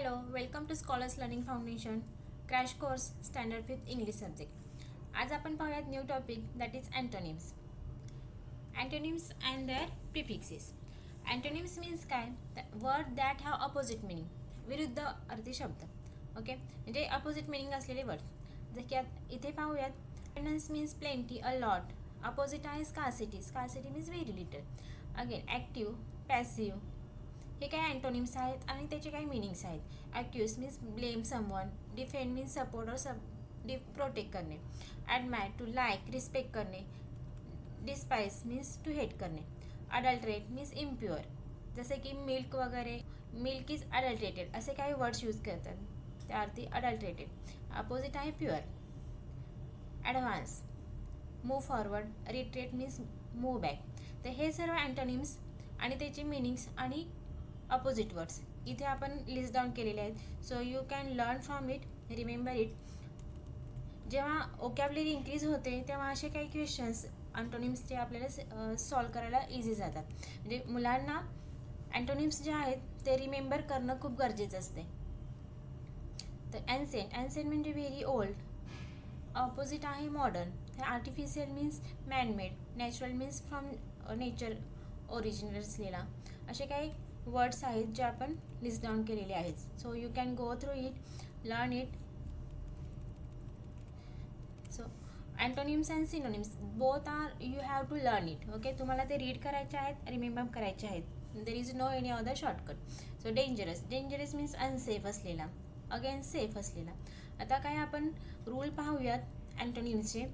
Hello, welcome to scholars learning foundation crash course standard 5th English subject. आज आपण पाहूयात new topic that is antonyms. Antonyms and their prefixes. Antonyms means काय? Word that have opposite meaning, विरुद्ध अर्थी शब्द. Okay, म्हणजे opposite meaning असलेले word. जसे की इथे पाहूयात. Abundance means plenty, a lot. Opposite आहे scarcity. Scarcity means very little. Again active, passive. हे काही अँटोनिम्स आहेत आणि त्याचे काही मिनिंग्स आहेत. Accuse means blame someone. Defend means support और प्रोटेक्ट करणे. ॲडमायर टू लाईक, रिस्पेक्ट करणे. डिस्पाइस मीन्स टू हेट करणे. अडल्टरेट मीन्स इम्प्युअर, जसे की मिल्क वगैरे. मिल्क इज अडल्ट्रेटेड असे काही वर्ड्स यूज करतात, त्या अर्थी अडल्ट्रेटेड. अपोजिट आहे pure. Advance, move forward. Retreat means move back. तर हे सर्व अँटोनिम्स आणि त्याचे मिनिंग्स आणि अपोजिट वर्ड्स इथे आपण लिस्ट डाऊन केलेले आहेत. So you can learn from it, remember it. जेव्हा ओकॅबलरी इन्क्रीज होते तेव्हा असे काही क्वेश्चन्स अँटोनिम्सचे आपल्याला सॉल्व करायला इझी जातात. म्हणजे मुलांना अँटोनिम्स जे आहेत ते रिमेंबर करणं खूप गरजेचं असते. तर ॲन्सेंट, ॲन्सेंट म्हणजे व्हेरी ओल्ड. ऑपोजिट आहे modern. Artificial means man-made. Natural means from nature original असलेला. असे काही वर्ड्स आहेत जे आपण लिस्ट डाऊन केलेले आहेत. So you can go through it, learn it. So antonyms and synonyms both are you have to learn it. Okay, तुम्हाला ते रीड करायचे आहेत, रिमेंबर करायचे आहेत. There is no any other shortcut. So dangerous, dangerous means unsafe असलेला. Again safe असलेला. आता काय आपण रूल पाहूयात अँटोनिम्सचे.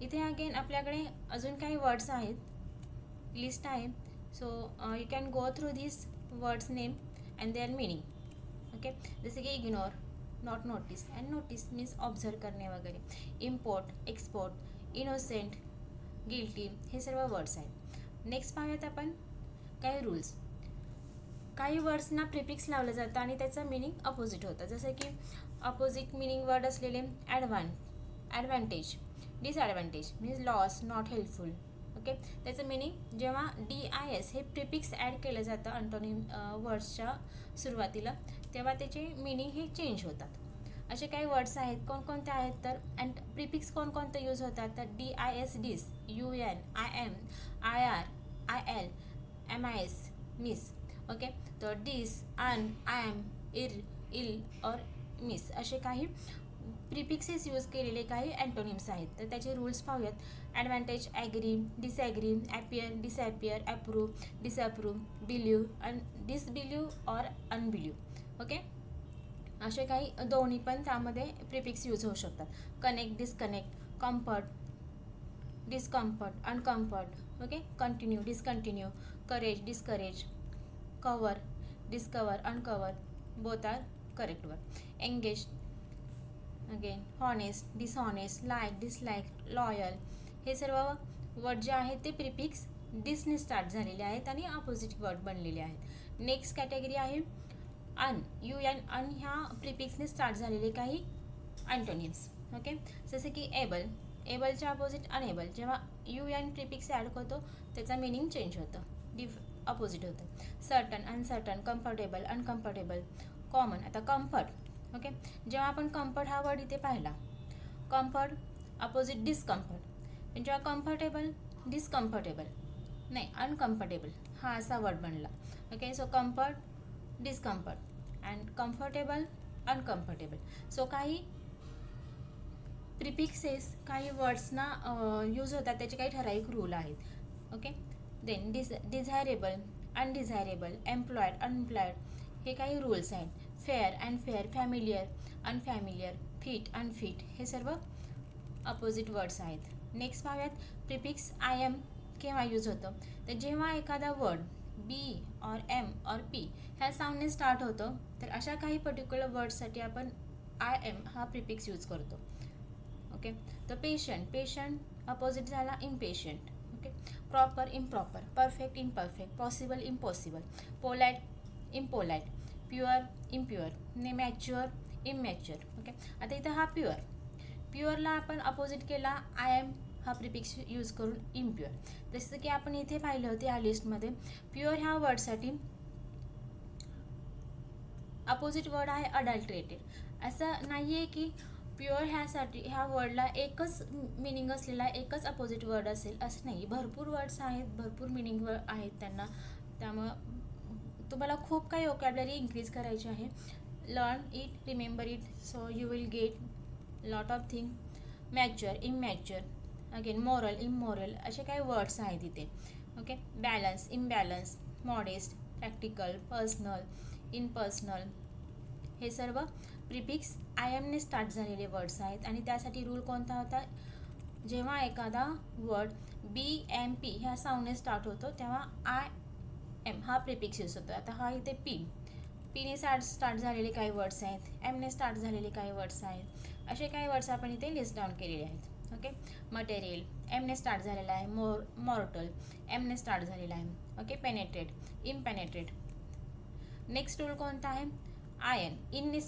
इथे अगेन आपल्याकडे अजून काही वर्ड्स आहेत, लिस्ट आहे. So you can go through this words name and their meaning. Okay, जसे की ignore, not notice and notice means observe करणे वगैरे. इम्पोर्ट, एक्सपोर्ट, इनोसेंट, गिल्टी, हे सर्व वर्ड्स आहेत. नेक्स्ट पाहूयात आपण काही रूल्स. काही वर्ड्सना प्रिफिक्स लावलं जातं आणि त्याचं मिनिंग अपोजिट होतं. जसं की अपोजिट मिनिंग वर्ड असलेले advantage, disadvantage means loss, not helpful. Okay, त्याचं मिनिंग जेव्हा DIS हे प्रिफिक्स ॲड केलं जातं अँटोनिम वर्ड्सच्या सुरुवातीला, तेव्हा त्याचे मिनिंग हे चेंज होतात. असे काही वर्ड्स आहेत. कोणकोणते आहेत तर प्रिफिक्स कोणकोणते यूज होतात तर DIS, डिस, UN, IM, IR, IL, MIS, miss. Okay, तर डिस, अन, आयम, इल और मिस असे काही प्रिफिक्सेस यूज केलेले काही अँटोनिम्स आहेत. तर त्याचे रूल्स पाहूयात. Advantage, agree, disagree, appear, disappear, approve, disapprove, believe, disbelieve और अनबिलीव्ह. ओके, असे काही दोन्ही पण त्यामध्ये प्रिफिक्स यूज होऊ शकतात. Connect, disconnect, comfort, discomfort, uncomfort. Okay, continue, discontinue, courage, discourage, cover, discover, uncover, both are correct word. Engage, again honest, dishonest, like, dislike, loyal, हे सर्व वर्ड जे आहेत ते प्रिफिक्स डिसने स्टार्ट झालेले आहेत आणि अपोजिट वर्ड बनलेले आहेत. नेक्स्ट कॅटेगरी आहे अन, UN, अन ह्या प्रिफिक्सने स्टार्ट झालेले काही अँटोनिम्स. ओके, जसे की एबल, एबलच्या अपोजिट अनएबल. जेव्हा UN प्रिफिक्स ॲड होतो त्याचा मिनिंग चेंज होतं, अपोजिट होतं. Certain, uncertain, comfortable, uncomfortable. Common, आता कम्फर्ट. ओके, जेव्हा आपण कम्फर्ट हा वर्ड इथे पाहिला, कम्फर्ट अपोजिट डिस्कम्फर्ट. जेव्हा कम्फर्टेबल, डिस्कम्फर्टेबल नाही, अनकम्फर्टेबल हा असा वर्ड बनला. Okay, so comfort, discomfort and comfortable, uncomfortable. So काही प्रिफिक्सेस काही वर्ड्सना यूज होतात, त्याचे काही ठराविक रूल आहेत. Okay, then desirable, undesirable, employed, unemployed, हे काही रूल्स आहेत. Fair, unfair, familiar, unfamiliar, fit, unfit, हे सर्व अपोजिट वर्ड्स आहेत. नेक्स्ट पाहूयात प्रिफिक्स IM केव्हा यूज होतं तर जेव्हा एखादा वर्ड B और M और P ह्या साऊंडने स्टार्ट होतो, तर अशा काही पर्टिक्युलर वर्ड्ससाठी आपण IM हा प्रिफिक्स यूज करतो. ओके, तर पेशंट, पेशंट अपोजिट झाला impatient. Okay, proper, improper, perfect, imperfect, possible, impossible, polite, impolite, pure, impure, mature, immature. Okay, आता इथं हा प्युअर, प्युअरला आपण अपोजिट केला IM हा प्रिफिक्स यूज करून इम्प्युअर. जसं की आपण इथे पाहिलं होतं या लिस्टमध्ये प्युअर ह्या वर्डसाठी अपोजिट वर्ड आहे अडल्ट्रेटेड. असं नाही आहे की प्युअर ह्या वर्डला एकच मिनिंग असलेला एकच अपोजिट वर्ड असेल असं नाही. भरपूर वर्ड्स आहेत, भरपूर मिनिंग आहेत त्यांना. त्यामुळं तुम्हाला खूप काही वोकॅब्युलरी इन्क्रीज करायची आहे. Learn it, remember it, so you will get lot of thing. Mature, immature, again moral, immoral असे काही वर्ड्स आहेत इथे. ओके. Balance, imbalance, modest, practical, personal, inpersonal हे सर्व प्रिफिक्स आय एमने स्टार्ट झालेले वर्ड्स आहेत. आणि त्यासाठी रूल कोणता होता, जेव्हा एखादा वर्ड BMP ह्या साऊंडने स्टार्ट होतो तेव्हा IM हा प्रिफिक्स यूज होतो. आता हा इथे पीने स्टार्ट झालेले काही वर्ड्स आहेत, एमने स्टार्ट झालेले काही वर्ड्स आहेत, असे काही वर्ड्स आपण इथे लिस्ट डाऊन केलेले आहेत. ओके. मटेरियल एमने स्टार्ट झालेला आहे, मॉर्टल एमने स्टार्ट झालेला आहे. ओके. पेनेट्रेट, इम्पेनेट्रेट. नेक्स्ट रूल कोणता आहे, IN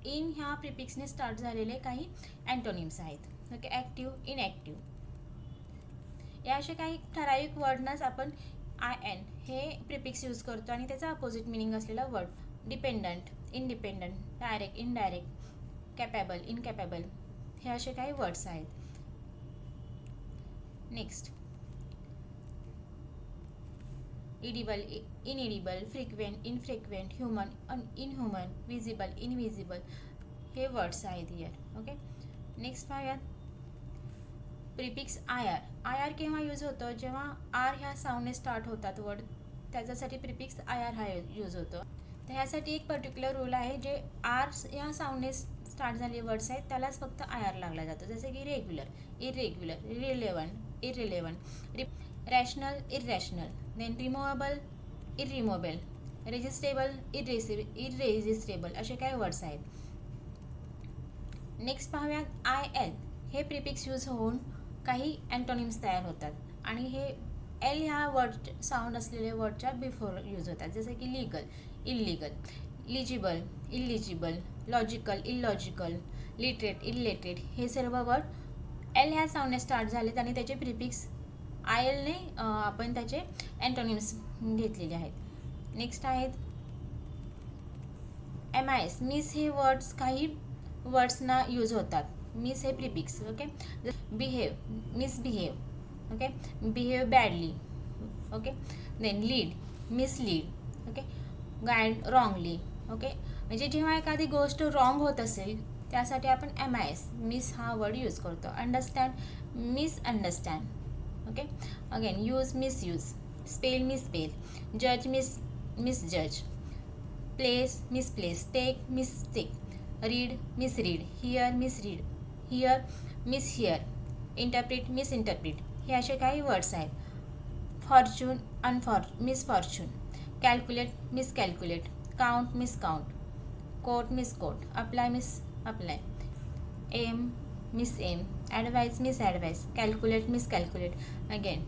इन ह्या प्रिफिक्सने स्टार्ट झालेले काही अँटोनिम्स आहेत. ओके. ॲक्टिव्ह, इनॲक्टिव्ह या असे काही ठराविक वर्डनाच आपण IN हे प्रिफिक्स यूज करतो आणि त्याचा अपोजिट मिनिंग असलेला word. Dependent, independent, direct, indirect, capable, incapable हे असे काही वर्ड्स आहेत. Next edible, inedible, frequent, infrequent, human, inhuman, visible, invisible हे वर्ड्स आहेत हिअर. ओके. नेक्स्ट पाहूयात प्रिफिक्स IR केव्हा यूज होतो, जेव्हा R ह्या साऊंडने स्टार्ट होतात वर्ड, त्याच्यासाठी प्रिफिक्स IR हा यूज होतो. तर ह्यासाठी एक पर्टिक्युलर रूल आहे, जे R ह्या साऊंडने स्टार्ट झालेले वर्ड्स आहेत त्यालाच फक्त IR लागला जातो. जसे की regular, irregular, relevant, irrelevant, rational, irrational, then removable, irremovable, resistible, irresistible असे काही वर्ड्स आहेत. नेक्स्ट पाहूयात IL हे प्रिफिक्स यूज होऊन काही अँटोनिम्स तयार होतात आणि हे L ह्या वर्ड साऊंड असलेल्या वर्डच्या बिफोर यूज होतात. जसे की legal, illegal, legible, illegible, logical, illogical, literate, illiterate हे सर्व वर्ड L ह्या साऊंडने स्टार्ट झालेत आणि त्याचे प्रिफिक्स IL ने आपण त्याचे अँटोनिम्स घेतलेले आहेत. नेक्स्ट आहेत MIS, मिस हे वर्ड्स काही वर्ड्सना यूज होतात. मिस हे prefix. Okay. Behave, misbehave, okay, behave badly, okay. Then lead, mislead, okay. Guide wrongly, okay. म्हणजे जेव्हा एखादी गोष्ट रॉंग होत असेल त्यासाठी आपण MIS मिस हा वर्ड यूज करतो. Understand, misunderstand, okay. Again use, misuse, spell, misspell, जज, misjudge, place, misplace, take, mistake, read, misread, hear, mishear, interpret, misinterpret हे असे काही वर्ड्स आहेत. Fortune, misfortune, calculate, miscalculate, count, miscount, quote, misquote, apply, misapply, aim, misaim, advise, misadvise, calculate, miscalculate. Again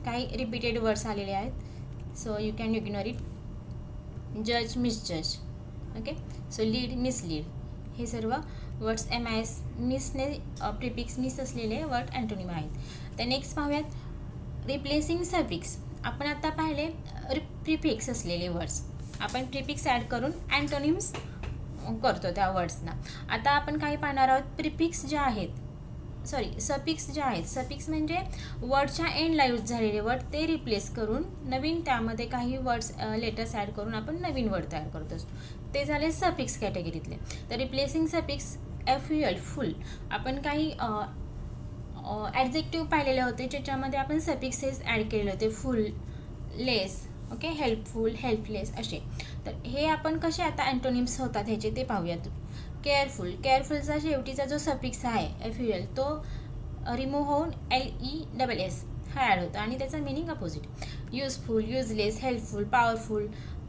काही repeated words आलेले आहेत, so you can ignore it. जज, misjudge, okay. So lead, mislead हे सर्व वर्ड्स MIS मिसने प्रिफिक्स मिस असलेले word antonym आहेत. तर next पाहूयात रिप्लेसिंग सफिक्स. आपण आता पाहिले प्रिफिक्स असलेले वर्ड्स, आपण प्रिफिक्स ॲड करून अँटोनिम्स करतो त्या वर्ड्सना. आता आपण काही पाहणार आहोत प्रिफिक्स जे आहेत, सफिक्स जे आहेत. सफिक्स म्हणजे वर्डच्या एंडला यूज झालेले वर्ड ते रिप्लेस करून नवीन त्यामध्ये काही वर्ड्स लेटर्स ॲड करून आपण नवीन वर्ड तयार करतो, ते झाले सफिक्स कॅटेगरीतले. तर रिप्लेसिंग सफिक्स FUL, फुल. आपण काही ॲडजेक्टिव्ह पाहिलेले होते ज्याच्यामध्ये आपण सफिक्सेस ॲड केलेले होते. फुल, लेस, ओके, हेल्पफुल, हेल्पलेस असे. तर हे आपण कसे आता अँटोनिम्स होतात ह्याचे ते पाहूयात. केअरफुल, केअरफुलचा शेवटीचा जो सफिक्स आहे FUL तो रिमूव्ह होऊन LESS हा ॲड होतो आणि त्याचा meaning opposite. Useful, useless, helpful, powerful,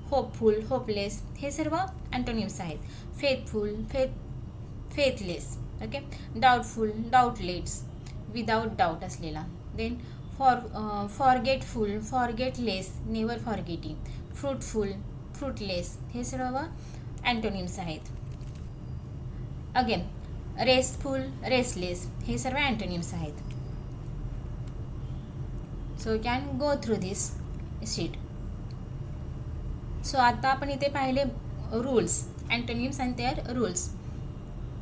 hopeful, hopeless हे सर्व अँटोनिम्स आहेत. Faithful, faithless, okay. Doubtful, doubtless, without doubt असलेला. Then forgetful, forgetless, never forgetting, fruitful, fruitless हे सर्व अँटोनिम्स आहेत. अगेन रेस्टफुल, रेस्टलेस हे सर्व अँटोनिम्स आहेत. So you can go through this sheet. So आता आपण इथे पाहिले rules, antonyms and their rules.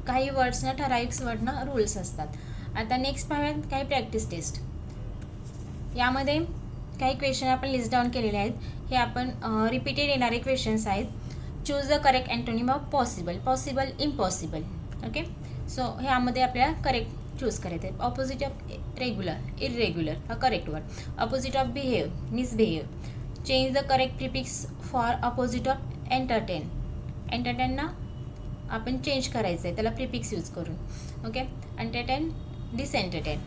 काही वर्ड्सना ठराविक वर्डना रूल्स असतात. आता नेक्स्ट पाहूयात काही प्रॅक्टिस टेस्ट. यामध्ये काही क्वेश्चन आपण लिस्ट डाऊन केलेले आहेत. हे आपण रिपीटेड येणारे क्वेश्चन्स आहेत. Choose the correct antonym of possible, possible, impossible. Okay, so ह्यामध्ये आपल्याला करेक्ट चूज करायचं आहे. ऑपोजिट ऑफ रेग्युलर, इरेग्युलर हा correct word. Opposite of behave, misbehave. Change the correct prefix for opposite of entertain. एंटरटेनना आपण change करायचं आहे त्याला प्रिफिक्स यूज करून. Okay, entertain, disentertain.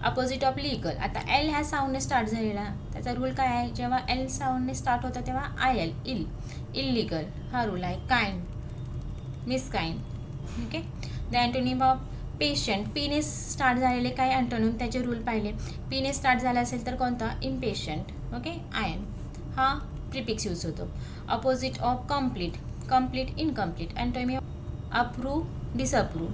Opposite of legal. आता एल ह्या साऊंडने स्टार्ट झालेला, त्याचा रूल काय आहे? जेव्हा एल साऊंडने स्टार्ट होता तेव्हा आय एल, इल, इलिगल हा रूल आहे. Kind, miskind. Okay, the antonym of patient. पीने स्टार्ट झालेले काही अँटोनिम त्याचे रूल पाहिले. पीने स्टार्ट झाला असेल तर कोणता? इम्पेशंट. ओके, आय एम हा प्रिफिक्स यूज होतो. Opposite of complete, complete, incomplete. Antonym of approve, disapprove.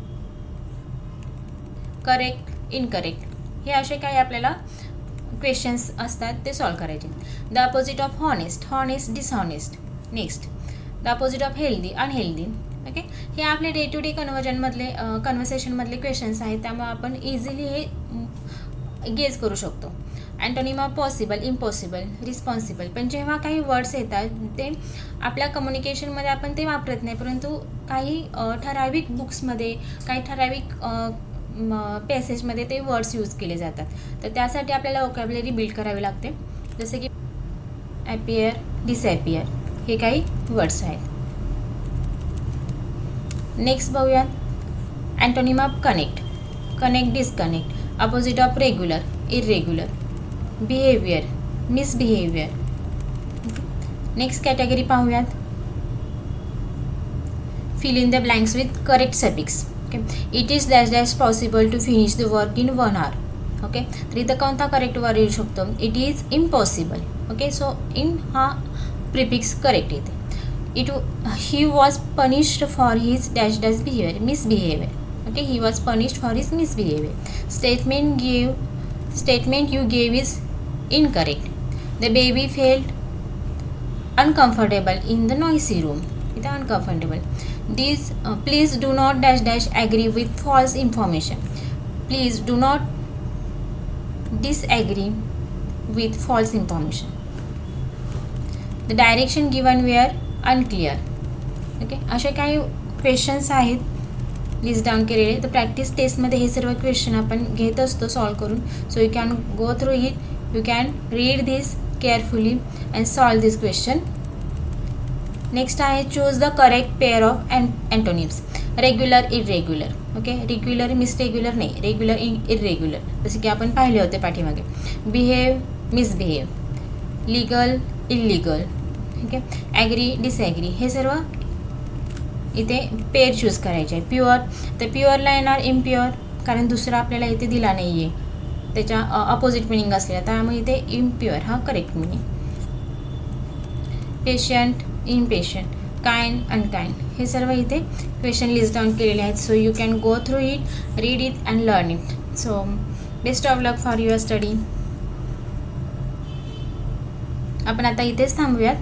Correct, incorrect. हे असे काही आपल्याला क्वेश्चन्स असतात ते सॉल्व करायचे. The opposite of honest, honest, dishonest. Next, the opposite of healthy, unhealthy. Okay, हे आपले डे टू डे कन्व्हर्सेशनमधले क्वेश्चन्स आहेत, त्यामुळे आपण इझिली हे गेज करू शकतो. Antonym of possible, impossible, responsible. पण जेव्हा काही वर्ड्स येतात ते आपल्या कम्युनिकेशनमध्ये आपण ते वापरत नाही, परंतु काही ठराविक बुक्समध्ये, काही ठराविक पॅसेजमध्ये ते वर्ड्स यूज केले जातात. तर त्यासाठी आपल्याला वोकॅब्युलरी बिल्ड करावी लागते. जसे की ॲपियर, डिसॲपियर हे काही वर्ड्स आहेत. नेक्स्ट बघूयात antonym of connect, connect, disconnect. Opposite of regular, irregular. Behaviour, misbehaviour. Next category पाहूयात fill in the blanks with correct suffix. Okay, it is dash dash possible to finish the work in 1 hour. Okay, तर इथं कोणता correct word येऊ शकतो? It is impossible. Okay, so in हा prefix correct येते. He was punished for his dash dash behaviour, misbehaviour. Okay, he was punished for his misbehaviour. Statement you gave is incorrect. The baby felt uncomfortable in the noisy room. इथं uncomfortable. Please do not dash dash agree with false information. Please do not disagree with false information. The direction given were unclear. Okay, असे काही questions आहेत list down केलेले. तर practice टेस्टमध्ये हे सर्व question आपण घेत असतो सॉल्व करून. So you can go through it, you can read this carefully and solve this question. Next आहे choose the correct pair of antonyms. Regular, irregular. Okay, regular, misregular नाही, रेग्युलर, इरेग्युलर. जसे की आपण पाहिले होते पाठीमागे. Behave, misbehave. Legal, illegal. Okay, agree, disagree. हे सर्व इथे पेअर चूज करायचे आहे. प्युअर, तर प्युअरला येणार इम्प्युअर, कारण दुसरा आपल्याला इथे दिला नाही आहे त्याच्या अपोजिट मिनिंग असलेला, त्यामुळे इथे इम्प्युअर हा correct meaning. Patient, impatient. Kind, unkind. हे सर्व इथे क्वेश्चन लिस्ट डाऊन केलेले आहेत. So you can go through it, read it and learn it. So best of luck for your study. आपण आता इथेच थांबूयात.